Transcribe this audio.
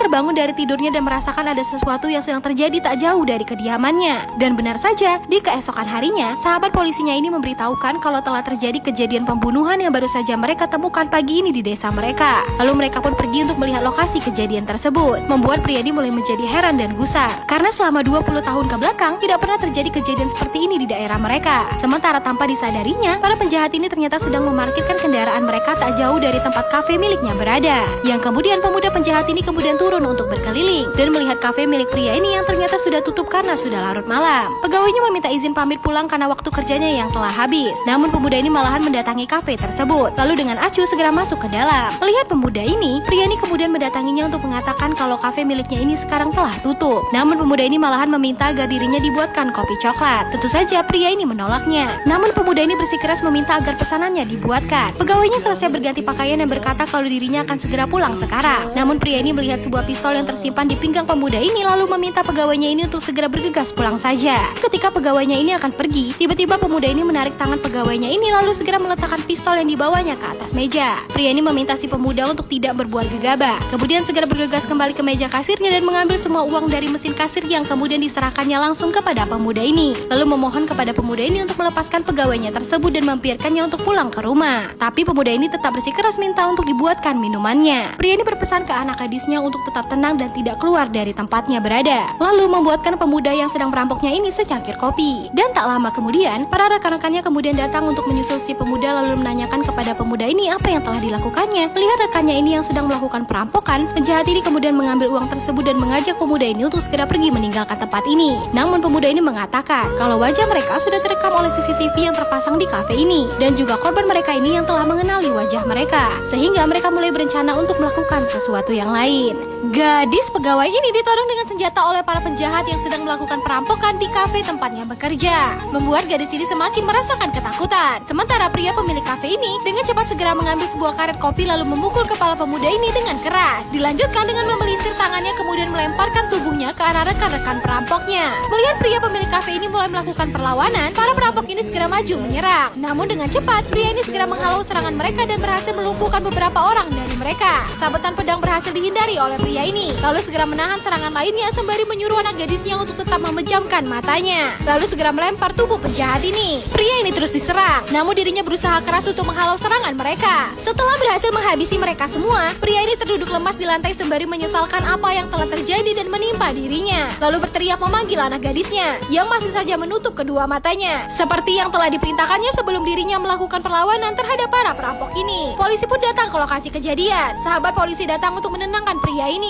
terbangun dari tidurnya dan merasakan ada sesuatu yang sedang terjadi tak jauh dari kediamannya. Dan benar saja, di keesokan harinya, sahabat polisinya ini memberitahukan kalau telah terjadi kejadian pembunuhan yang baru saja mereka temukan pagi ini di desa mereka. Lalu mereka pun pergi untuk melihat lokasi kejadian tersebut. Membuat pria ini mulai menjadi heran dan gusar, karena selama 20 tahun ke belakang tidak pernah terjadi kejadian seperti ini di daerah mereka. Sementara tanpa disadarinya, para penjahat ini ternyata sedang memarkirkan kendaraan mereka tak jauh dari tempat kafe miliknya berada. Yang kemudian pemuda penjahat ini kemudian turun untuk berkeliling dan melihat kafe milik pria ini yang ternyata sudah tutup karena sudah larut malam. Pegawainya meminta izin pamit pulang karena waktu kerjanya yang telah habis. Namun pemuda ini malahan mendatangi kafe tersebut. Lalu dengan acuh segera masuk ke dalam. Melihat pemuda ini, pria ini kemudian mendatanginya untuk mengatakan kalau kafe miliknya ini sekarang telah tutup. Namun pemuda ini malahan meminta agar dirinya dibuatkan kopi coklat. Tentu saja pria ini menolaknya. Namun pemuda ini bersikeras meminta agar pesanannya dibuatkan. Pegawainya selesai berganti pakaian dan berkata kalau dirinya akan segera pulang sekarang. Namun pria ini melihat sebuah pistol yang tersimpan di pinggang pemuda ini lalu meminta pegawainya ini untuk segera bergegas pulang saja. Ketika pegawainya ini akan pergi, tiba-tiba pemuda ini menarik tangan pegawainya ini lalu segera meletakkan pistol yang dibawanya ke atas meja. Pria ini meminta si pemuda untuk tidak berbuat gegabah. Kemudian segera bergegas kembali ke meja kasirnya dan mengambil semua uang dari mesin kasir yang kemudian diserahkannya langsung kepada pemuda ini. Lalu memohon kepada pemuda ini untuk melepaskan pegawainya tersebut dan membiarkannya untuk pulang ke rumah. Tapi pemuda ini tetap bersikeras minta untuk dibuatkan minumannya. Pria ini berpesan ke anak gadisnya untuk tetap tenang dan tidak keluar dari tempatnya berada. Lalu membuatkan pemuda yang sedang merampoknya ini secangkir kopi. Dan tak lama kemudian, para rekan-rekannya kemudian datang untuk menyusul si pemuda lalu menanyakan kepada pemuda ini apa yang telah dilakukannya. Melihat rekannya ini yang sedang melakukan perampokan, penjahat ini kemudian mengambil uang tersebut dan mengajak pemuda ini untuk segera pergi meninggalkan tempat ini. Namun pemuda ini mengatakan kalau wajah mereka sudah terekam oleh CCTV yang terpasang di kafe ini dan juga korban mereka ini yang telah mengenali wajah mereka, sehingga mereka mulai berencana untuk melakukan sesuatu yang lain. Gadis pegawai ini ditodong dengan senjata oleh para penjahat yang sedang melakukan perampokan di kafe tempatnya bekerja, membuat gadis ini semakin merasakan ketakutan. Sementara pria pemilik kafe ini dengan cepat segera mengambil sebuah karet kopi lalu memukul kepala pemuda ini dengan keras. Dilanjutkan dengan memelintir tangannya kemudian melemparkan tubuhnya ke arah rekan-rekan perampoknya. Melihat pria pemilik kafe ini mulai melakukan perlawanan, para perampok ini segera maju menyerang. Namun dengan cepat pria ini segera menghalau serangan mereka dan berhasil melumpuhkan beberapa orang dari mereka. Sabetan pedang berhasil dihindari oleh pria ini, lalu segera menahan serangan lainnya sembari menyuruh anak gadisnya untuk tetap memejamkan matanya. Lalu segera melempar tubuh penjahat ini. Pria ini terus diserang, namun dirinya berusaha keras untuk menghalau serangan mereka. Setelah berhasil menghabisi mereka semua, pria ini terduduk lemas di lantai sembari menyesalkan apa yang telah terjadi dan menimpa dirinya. Lalu berteriak memanggil anak gadisnya yang masih saja menutup kedua matanya, seperti yang telah diperintahkannya sebelum dirinya melakukan perlawanan terhadap para perampok ini. Polisi pun datang ke lokasi kejadian. Sahabat polisi datang untuk menenangkan pria ini